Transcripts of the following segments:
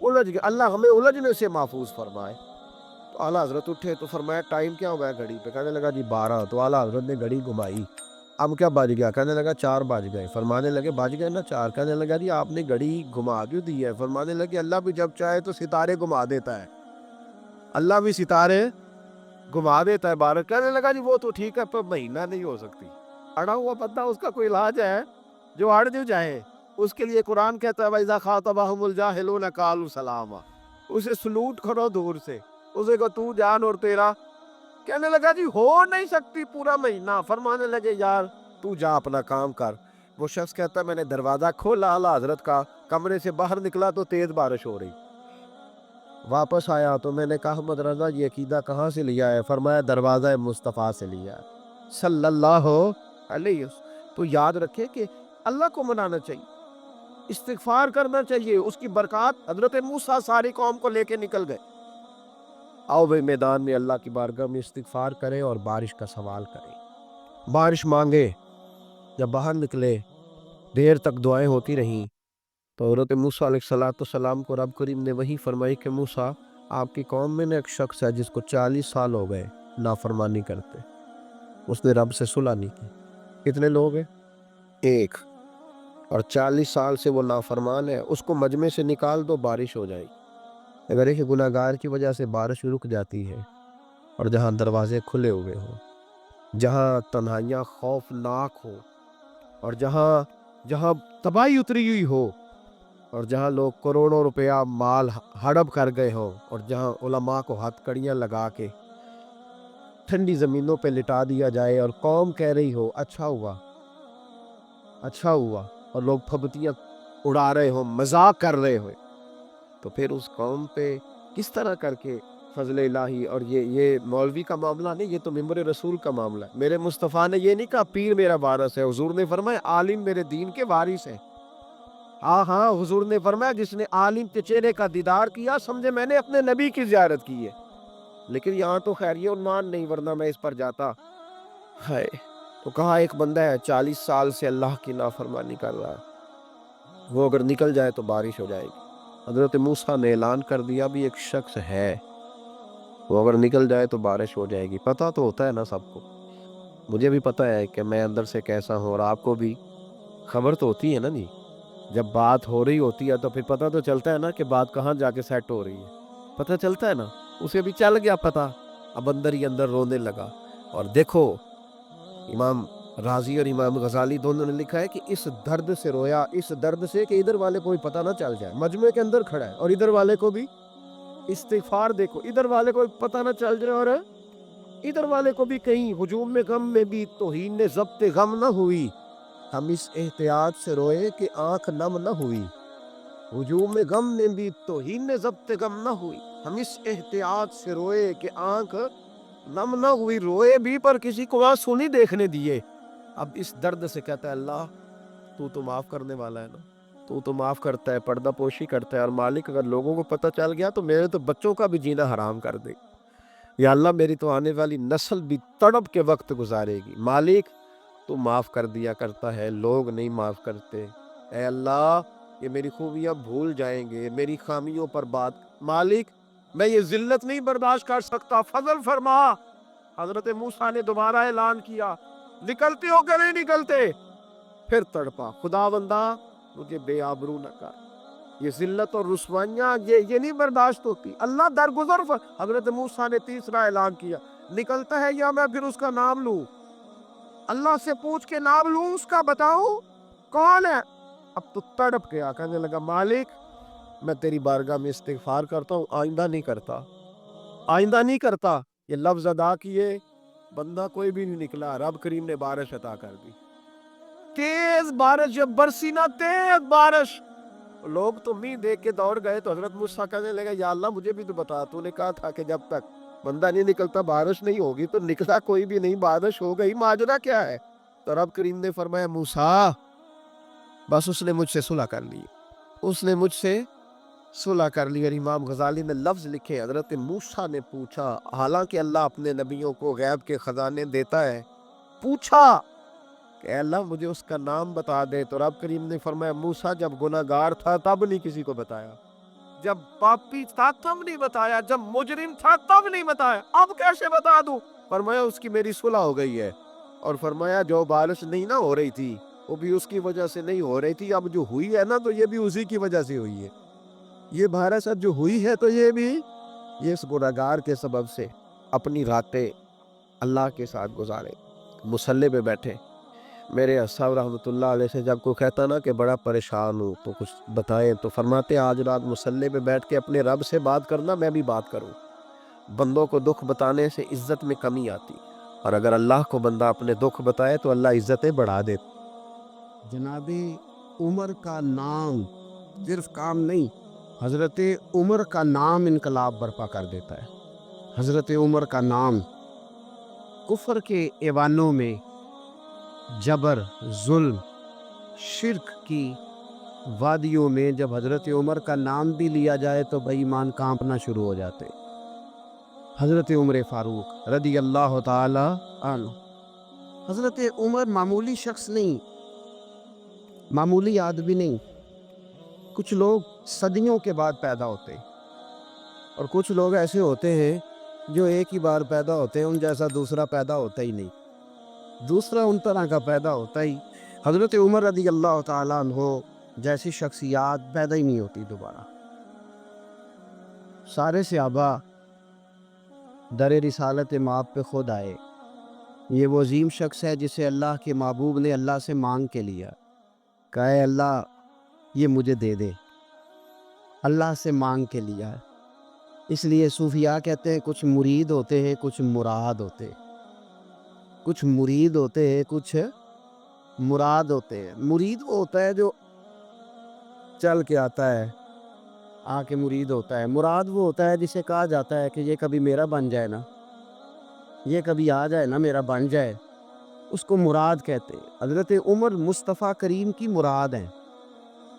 الجھ گئے، اللہ ہمیں الجھنے سے محفوظ فرمائے۔ تو اعلیٰ حضرت اٹھے تو فرمایا ٹائم کیا ہوا ہے گھڑی پہ؟ کہنے لگا جی 12۔ تو اعلیٰ حضرت نے گھڑی گھمائی، اب کیا بج گیا؟ کہنے لگا 4 بج گئے۔ فرمانے لگے بج گئے نا 4؟ کہنے لگا جی آپ نے گھڑی گھما کیوں دی ہے؟ فرمانے لگے اللہ بھی جب چاہے تو ستارے گھما دیتا ہے، اللہ بھی ستارے گھما دیتا ہے 12۔ کہنے لگا جی وہ تو ٹھیک ہے پر مہینہ نہیں ہو سکتی، اڑا ہوا بندہ اس کا کوئی علاج ہے جو اڑ جو جائے؟ اس کے لیے قرآن کہتا ہے وَإِذَا خَاطَبَهُمُ الْجَاهِلُونَ قَالُوا سَلَامًا، اسے سلوٹ کرو دور سے، اسے کو تو جان اور تیرا۔ کہنے لگا جی ہو نہیں سکتی پورا مہینہ۔ فرمانے لگے یار تو جا اپنا کام کر۔ وہ شخص کہتا ہے میں نے دروازہ کھولا اعلیٰ حضرت کا، کمرے سے باہر نکلا تو تیز بارش ہو رہی، واپس آیا تو میں نے کہا احمد رضا یہ عقیدہ کہاں سے لیا ہے؟ فرمایا دروازہ مصطفیٰ سے لیا ہے صلی اللہ علیہ وسلم۔ تو یاد رکھے کہ اللہ کو منانا چاہیے، استغفار کرنا چاہیے، اس کی برکات۔ حضرت موسیٰ ساری قوم کو لے کے نکل گئے، آؤ بھائی میدان میں اللہ کی بارگاہ میں استغفار کریں اور بارش کا سوال کریں، بارش مانگے۔ جب باہر نکلے دیر تک دعائیں ہوتی رہیں تو حضرت موسیٰ علیہ السلام کو رب کریم نے وحی فرمائی کہ موسیٰ آپ کی قوم میں نے ایک شخص ہے جس کو 40 سال ہو گئے نافرمانی کرتے، اس نے رب سے صلح نہیں کی۔ کتنے لوگ ہیں؟ ایک، اور 40 سال سے وہ نافرمان ہے، اس کو مجمع سے نکال دو بارش ہو جائے گی۔ اگر ایک گناہ گار کی وجہ سے بارش رک جاتی ہے، اور جہاں دروازے کھلے ہوئے ہوں، جہاں تنہائیاں خوفناک ہو، اور جہاں تباہی اتری ہوئی ہو، اور جہاں لوگ کروڑوں روپیہ مال ہڑپ کر گئے ہوں، اور جہاں علماء کو ہتھ کڑیاں لگا کے ٹھنڈی زمینوں پہ لٹا دیا جائے اور قوم کہہ رہی ہو اچھا ہوا اچھا ہوا، اور لوگ پھبتیاں اڑا رہے ہوں، مذاق کر رہے ہوئے، تو پھر اس قوم پہ کس طرح کر کے فضل الہی۔ اور یہ مولوی کا معاملہ نہیں، یہ تو ممبر رسول کا معاملہ ہے۔ میرے مصطفیٰ نے یہ نہیں کہا پیر میرا وارث ہے، حضور نے فرمایا عالم میرے دین کے وارث ہیں۔ ہاں حضور نے فرمایا جس نے عالم کے چہرے کا دیدار کیا سمجھے میں نے اپنے نبی کی زیارت کی ہے۔ لیکن یہاں تو خیر یہ عنوان نہیں، ورنہ میں اس پر جاتا ہے۔ تو کہا ایک بندہ ہے 40 سال سے اللہ کی نافرمانی کر رہا ہے، وہ اگر نکل جائے تو بارش ہو جائے گی۔ حضرت موسیٰ نے اعلان کر دیا بھی ایک شخص ہے، وہ اگر نکل جائے تو بارش ہو جائے گی۔ پتہ تو ہوتا ہے نا سب کو، مجھے بھی پتہ ہے کہ میں اندر سے کیسا ہوں، اور آپ کو بھی خبر تو ہوتی ہے نا جی۔ جب بات ہو رہی ہوتی ہے تو پھر پتہ تو چلتا ہے نا کہ بات کہاں جا کے سیٹ ہو رہی ہے، پتہ چلتا ہے نا۔ اسے بھی چل گیا پتہ، اب اندر ہی اندر رونے لگا۔ اور دیکھو امام رازی اور امام غزالی دونوں نے لکھا ہے کہ اس درد سے رویا، اس درد سے کہ ادھر والے کو بھی پتہ نہ چل جائے، مجمع کے اندر کھڑا ہے اور ادھر والے کو بھی استغفار، دیکھو ادھر والے کو بھی پتہ نہ چل جائے اور ادھر والے کو بھی کہیں ہجوم میں غم میں بھی توہین نے ضبط غم نہ ہوئی، ہم اس احتیاط سے روئے کہ آنکھ نم نہ ہوئی۔ ہجوم میں غم میں بھی توہین نے ضبط غم نہ ہوئی، ہم اس احتیاط سے روئے کہ آنکھ نم نہ ہوئی، روئے بھی پر کسی کو آنسو نہیں دیکھنے دیے۔ اب اس درد سے کہتا ہے اللہ تو معاف کرنے والا ہے نا، تو معاف کرتا ہے، پردہ پوشی کرتا ہے، اور مالک اگر لوگوں کو پتہ چل گیا تو میرے تو بچوں کا بھی جینا حرام کر دے، یا اللہ میری تو آنے والی نسل بھی تڑپ کے وقت گزارے گی۔ مالک تو معاف کر دیا کرتا ہے، لوگ نہیں معاف کرتے، اے اللہ یہ میری خوبیاں بھول جائیں گے، میری خامیوں پر بات، مالک میں یہ ذلت نہیں برداشت کر سکتا، فضل فرما۔ حضرت موسیٰ نے دوبارہ اعلان کیا نکلتے ہو کہ نہیں نکلتے؟ پھر تڑپا خدا بندہ مجھے بے آبرو نہ کر، یہ ذلت اور رسوائیاں یہ نہیں برداشت ہوتی، اللہ درگزر۔ حضرت موسیٰ نے تیسرا اعلان کیا نکلتا ہے یا میں پھر اس کا نام لوں، اللہ سے پوچھ کے نام لوں اس کا، بتاؤ کون ہے؟ اب تو تڑپ گیا، کہنے لگا مالک میں تیری بارگاہ میں استغفار کرتا ہوں، آئندہ نہیں کرتا، آئندہ نہیں کرتا۔ یہ لفظ ادا کیے، بندہ کوئی بھی نہیں نکلا، رب کریم نے بارش عطا کر دی، تیز بارش، جب برسی نا تیز بارش، لوگ تو منہ دیکھ کے دوڑ گئے۔ تو حضرت موسیٰ کہنے لگا یا اللہ مجھے بھی تو بتا، تو نے کہا تھا کہ جب تک بندہ نہیں نکلتا بارش نہیں ہوگی، تو نکلا کوئی بھی نہیں، بارش ہو گئی، ماجرا کیا ہے؟ تو رب کریم نے فرمایا موسیٰ بس اس نے مجھ سے صلح کر لی، اس نے مجھ سے صلح کر لی۔ اور امام غزالی نے لفظ لکھے حضرت موسیٰ نے پوچھا، حالانکہ اللہ اپنے نبیوں کو غیب کے خزانے دیتا ہے، پوچھا کہ اے اللہ مجھے اس کا نام بتا دے، تو رب کریم نے فرمایا موسیٰ جب گناہ گار تھا تب نہیں کسی کو بتایا، جب پاپی تھا تب نہیں بتایا، جب مجرم تھا تب نہیں بتایا، اب کیسے بتا دوں؟ فرمایا اس کی میری صلح ہو گئی ہے، اور فرمایا جو بارش نہیں نہ ہو رہی تھی وہ بھی اس کی وجہ سے نہیں ہو رہی تھی، اب جو ہوئی ہے نا تو یہ بھی اسی کی وجہ سے ہوئی ہے، یہ بارش اب جو ہوئی ہے تو یہ بھی یہ اس گنہگار کے سبب سے۔ اپنی راتیں اللہ کے ساتھ گزارے، مصلی پہ بیٹھے۔ میرے صاحب رحمۃ اللہ علیہ سے جب کوئی کہتا نا کہ بڑا پریشان ہوں تو کچھ بتائیں، تو فرماتے آج رات مصلی پہ بیٹھ کے اپنے رب سے بات کرنا، میں بھی بات کروں۔ بندوں کو دکھ بتانے سے عزت میں کمی آتی، اور اگر اللہ کو بندہ اپنے دکھ بتائے تو اللہ عزتیں بڑھا دیتا۔ جناب عمر کا نام صرف کام نہیں، حضرت عمر کا نام انقلاب برپا کر دیتا ہے۔ حضرت عمر کا نام کفر کے ایوانوں میں، جبر، ظلم، شرک کی وادیوں میں جب حضرت عمر کا نام بھی لیا جائے تو بے ایمان کانپنا شروع ہو جاتے۔ حضرت عمر فاروق رضی اللہ تعالی عنہ۔ حضرت عمر معمولی شخص نہیں، معمولی آدمی نہیں۔ کچھ لوگ صدیوں کے بعد پیدا ہوتے، اور کچھ لوگ ایسے ہوتے ہیں جو ایک ہی بار پیدا ہوتے ہیں، ان جیسا دوسرا پیدا ہوتا ہی نہیں، دوسرا ان طرح کا پیدا ہوتا ہی۔ حضرت عمر رضی اللہ تعالیٰ عنہ جیسی شخصیات پیدا ہی نہیں ہوتی دوبارہ۔ سارے صحابہ در رسالت مآب پہ خود آئے۔ یہ وہ عظیم شخص ہے جسے اللہ کے محبوب نے اللہ سے مانگ کے لیا، کہا اے اللہ یہ مجھے دے دے، اللہ سے مانگ کے لیا ہے۔ اس لیے صوفیاء کہتے ہیں کچھ مرید ہوتے ہیں، کچھ مراد ہوتے ہیں، کچھ مرید ہوتے ہیں، کچھ مراد ہوتے ہیں۔ مرید وہ ہوتا ہے جو چل کے آتا ہے، آ کے مرید ہوتا ہے۔ مراد وہ ہوتا ہے جسے کہا جاتا ہے کہ یہ کبھی میرا بن جائے نا، یہ کبھی آ جائے نا، میرا بن جائے، اس کو مراد کہتے ہیں۔ حضرت عمر مصطفیٰ کریم کی مراد ہیں،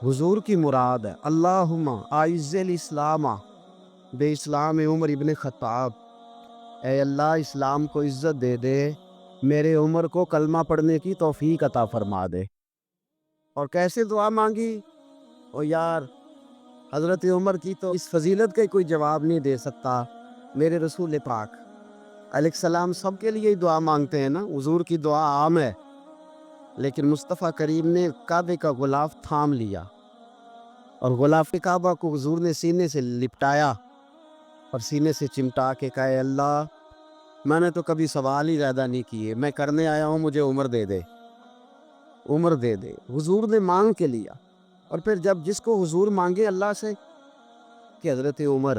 حضور کی مراد ہے۔ اللہم اعز الاسلام بے اسلام عمر ابن خطاب، اے اللہ اسلام کو عزت دے دے، میرے عمر کو کلمہ پڑھنے کی توفیق عطا فرما دے۔ اور کیسے دعا مانگی؟ او یار حضرت عمر کی تو اس فضیلت کا کوئی جواب نہیں دے سکتا۔ میرے رسول پاک علیہ السلام سب کے لیے دعا مانگتے ہیں نا، حضور کی دعا عام ہے، لیکن مصطفیٰ کریم نے کعبے کا غلاف تھام لیا، اور غلاف کعبہ کو حضور نے سینے سے لپٹایا اور سینے سے چمٹا کے کہا اے اللہ میں نے تو کبھی سوال ہی زیادہ نہیں کیے، میں کرنے آیا ہوں، مجھے عمر دے دے، عمر دے دے۔ حضور نے مانگ کے لیا، اور پھر جب جس کو حضور مانگے اللہ سے کہ حضرت عمر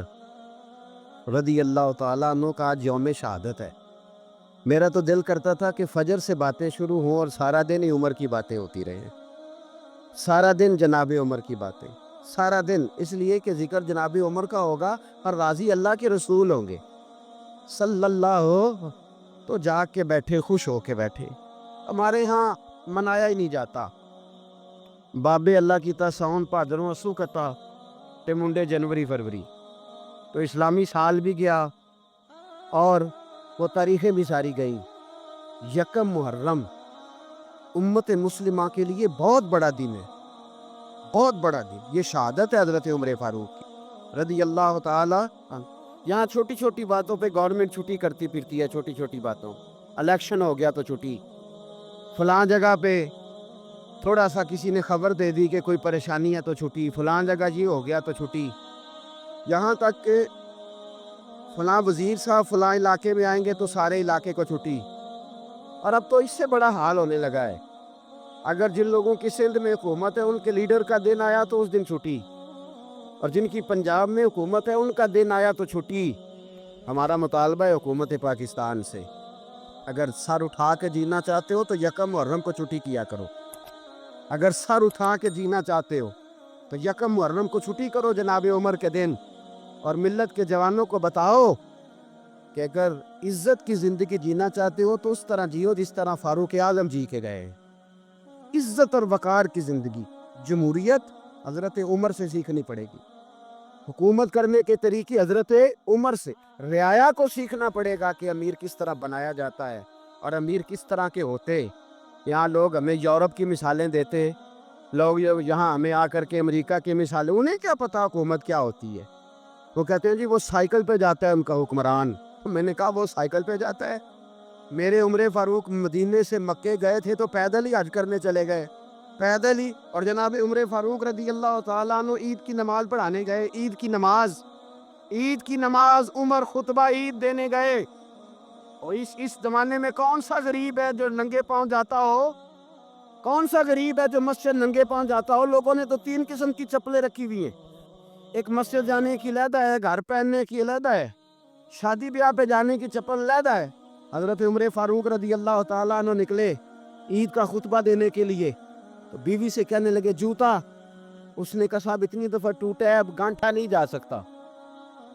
رضی اللہ تعالیٰ عنہ کا آج یوم شہادت ہے، میرا تو دل کرتا تھا کہ فجر سے باتیں شروع ہوں اور سارا دن ہی عمر کی باتیں ہوتی رہیں، سارا دن جناب عمر کی باتیں، سارا دن، اس لیے کہ ذکر جناب عمر کا ہوگا اور راضی اللہ کے رسول ہوں گے صلی اللہ ہو، تو جاگ کے بیٹھے، خوش ہو کے بیٹھے۔ ہمارے ہاں منایا ہی نہیں جاتا، بابے اللہ کی تا ساؤن بھادروں اسو کتا تے منڈے جنوری فروری، تو اسلامی سال بھی گیا اور وہ تاریخیں بھی ساری گئیں۔ یکم محرم امت مسلمہ کے لیے بہت بڑا دن ہے، بہت بڑا دن، یہ شہادت ہے حضرت عمر فاروق کی رضی اللہ تعالی عنہ۔ یہاں چھوٹی چھوٹی باتوں پہ گورنمنٹ چھٹی کرتی پھرتی ہے، چھوٹی چھوٹی باتوں، الیکشن ہو گیا تو چھٹی، فلاں جگہ پہ تھوڑا سا کسی نے خبر دے دی کہ کوئی پریشانی ہے تو چھٹی، فلاں جگہ یہ ہو گیا تو چھٹی، یہاں تک کہ فلاں وزیر صاحب فلاں علاقے میں آئیں گے تو سارے علاقے کو چھٹی۔ اور اب تو اس سے بڑا حال ہونے لگا ہے، اگر جن لوگوں کی سندھ میں حکومت ہے ان کے لیڈر کا دن آیا تو اس دن چھٹی، اور جن کی پنجاب میں حکومت ہے ان کا دن آیا تو چھٹی۔ ہمارا مطالبہ ہے حکومت پاکستان سے، اگر سر اٹھا کے جینا چاہتے ہو تو یکم محرم کو چھٹی کیا کرو، اگر سر اٹھا کے جینا چاہتے ہو تو یکم محرم کو چھٹی کرو جناب عمر کے دن، اور ملت کے جوانوں کو بتاؤ کہ اگر عزت کی زندگی جینا چاہتے ہو تو اس طرح جیو جس طرح فاروق اعظم جی کے گئے، عزت اور وقار کی زندگی۔ جمہوریت حضرت عمر سے سیکھنی پڑے گی، حکومت کرنے کے طریقے حضرت عمر سے، رعایا کو سیکھنا پڑے گا کہ امیر کس طرح بنایا جاتا ہے اور امیر کس طرح کے ہوتے۔ یہاں لوگ ہمیں یورپ کی مثالیں دیتے، لوگ یہاں ہمیں آ کر کے امریکہ کی مثال، انہیں کیا پتا حکومت کیا ہوتی ہے. وہ کہتے ہیں جی وہ سائیکل پہ جاتا ہے ان کا حکمران. میں نے کہا وہ سائیکل پہ جاتا ہے؟ میرے عمر فاروق مدینے سے مکے گئے تھے تو پیدل ہی حج کرنے چلے گئے، پیدل ہی. اور جناب عمر فاروق رضی اللہ تعالیٰ عنہ عید کی نماز پڑھانے گئے. عید کی نماز عمر خطبہ عید دینے گئے. اور اس زمانے میں کون سا غریب ہے جو ننگے پاؤں جاتا ہو؟ کون سا غریب ہے جو مسجد ننگے پاؤں جاتا ہو؟ لوگوں نے تو 3 قسم کی چپلیں رکھی ہوئی ہیں. ایک مسجد جانے کی علیحدہ ہے، گھر پہننے کی علیحدہ ہے، شادی بیاہ پہ جانے کی چپل علیحدہ ہے. حضرت عمر فاروق رضی اللہ تعالیٰ عنہ نکلے عید کا خطبہ دینے کے لیے تو بیوی سے کہنے لگے جوتا. اس نے کہا صاحب اتنی دفعہ ٹوٹا ہے اب گانٹھا نہیں جا سکتا،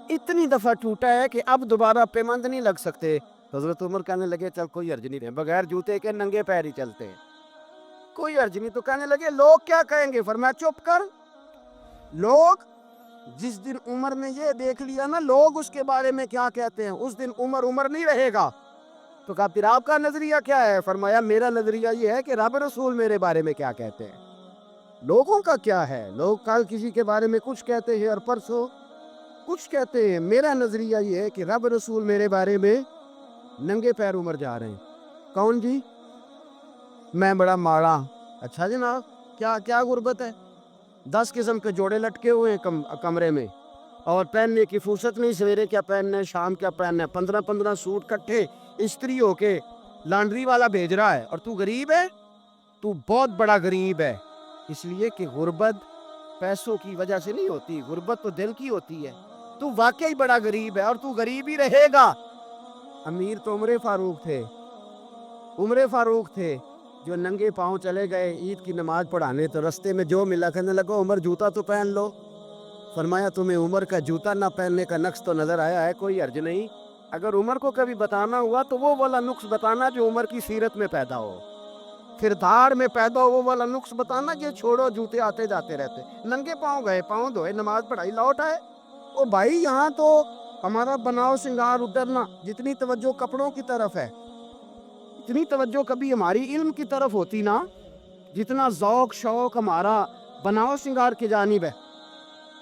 اتنی دفعہ ٹوٹا ہے کہ اب دوبارہ پیمند نہیں لگ سکتے. حضرت عمر کہنے لگے چل کوئی حرج نہیں ہے، بغیر جوتے کے ننگے پیر ہی چلتے ہیں، کوئی حرج نہیں. تو کہنے لگے لوگ کیا کہیں گے؟ فرمایا چپ کر. لوگ جس دن عمر نے یہ دیکھ لیا نا لوگ اس کے بارے میں کیا کہتے ہیں، اس دن عمر نہیں رہے گا. تو کہا پھر آپ کا نظریہ کیا ہے؟ فرمایا میرا نظریہ یہ ہے کہ رب رسول میرے بارے میں کیا کہتے ہیں. لوگوں کا کیا ہے؟ لوگ کل کسی کے بارے میں کچھ کہتے ہیں اور پرسوں کچھ کہتے ہیں. میرا نظریہ یہ ہے کہ رب رسول میرے بارے میں ننگے پیر عمر جا رہے ہیں. کون جی؟ میں بڑا ماڑا. اچھا جناب کیا غربت ہے؟ 10 قسم کے جوڑے لٹکے ہوئے ہیں کمرے میں اور پہننے کی فرصت نہیں. سویرے کیا پہننا ہے، شام کیا پہننا ہے، 15 سوٹ کٹھے استری ہو کے لانڈری والا بھیج رہا ہے. اور تو غریب ہے، تو بہت بڑا غریب ہے. اس لیے کہ غربت پیسوں کی وجہ سے نہیں ہوتی، غربت تو دل کی ہوتی ہے. تو واقعی بڑا غریب ہے اور تو غریب ہی رہے گا. امیر تو عمر فاروق تھے جو ننگے پاؤں چلے گئے عید کی نماز پڑھانے. تو رستے میں جو ملا کہنے لگا عمر جوتا تو پہن لو. فرمایا تمہیں عمر کا جوتا نہ پہننے کا نقص تو نظر آیا ہے؟ کوئی حرج نہیں. اگر عمر کو کبھی بتانا ہوا تو وہ والا نقص بتانا جو عمر کی سیرت میں پیدا ہو، کردار میں پیدا ہو، وہ والا نقص بتانا. کہ چھوڑو جوتے آتے جاتے رہتے، ننگے پاؤں گئے، پاؤں دھوئے، نماز پڑھائی، لوٹ آئے. او بھائی یہاں تو ہمارا بناؤ سنگار اترنا، جتنی توجہ کپڑوں کی طرف ہے اتنی توجہ کبھی ہماری علم کی طرف ہوتی نا، جتنا ذوق شوق ہمارا بناؤ سنگار کی جانب ہے،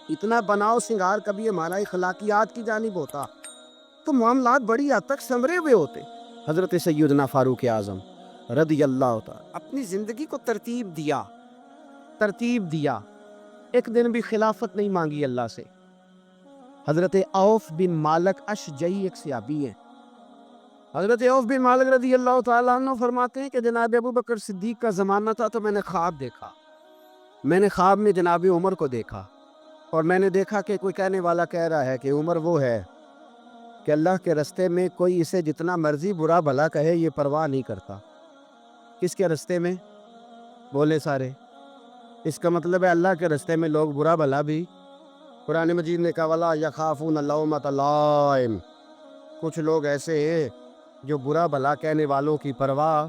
اتنا بناؤ سنگار کبھی ہمارا اخلاقیات کی جانب ہوتا تو معاملات بڑی حد تک سنورے ہوئے ہوتے. حضرت سیدنا فاروق اعظم رضی اللہ تعالی اپنی زندگی کو ترتیب دیا. ایک دن بھی خلافت نہیں مانگی اللہ سے. حضرت عوف بن مالک اشجعی ایک صحابی ہیں. حضرت عوف بن مالک رضی اللہ تعالیٰ عنہ فرماتے ہیں کہ جناب ابو بکر صدیق کا زمانہ تھا تو میں نے خواب دیکھا. میں نے خواب میں جناب عمر کو دیکھا اور میں نے دیکھا کہ کوئی کہنے والا کہہ رہا ہے کہ عمر وہ ہے کہ اللہ کے رستے میں کوئی اسے جتنا مرضی برا بھلا کہے یہ پرواہ نہیں کرتا. کس کے رستے میں؟ بولے سارے. اس کا مطلب ہے اللہ کے رستے میں لوگ برا بھلا بھی. قرآن مجید نے کہا وَلَا يَخَافُونَ لَوْمَةَ لَائِمٍ. کچھ لوگ ایسے ہیں جو برا بھلا کہنے والوں کی پرواہ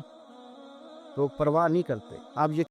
نہیں کرتے. آپ یہ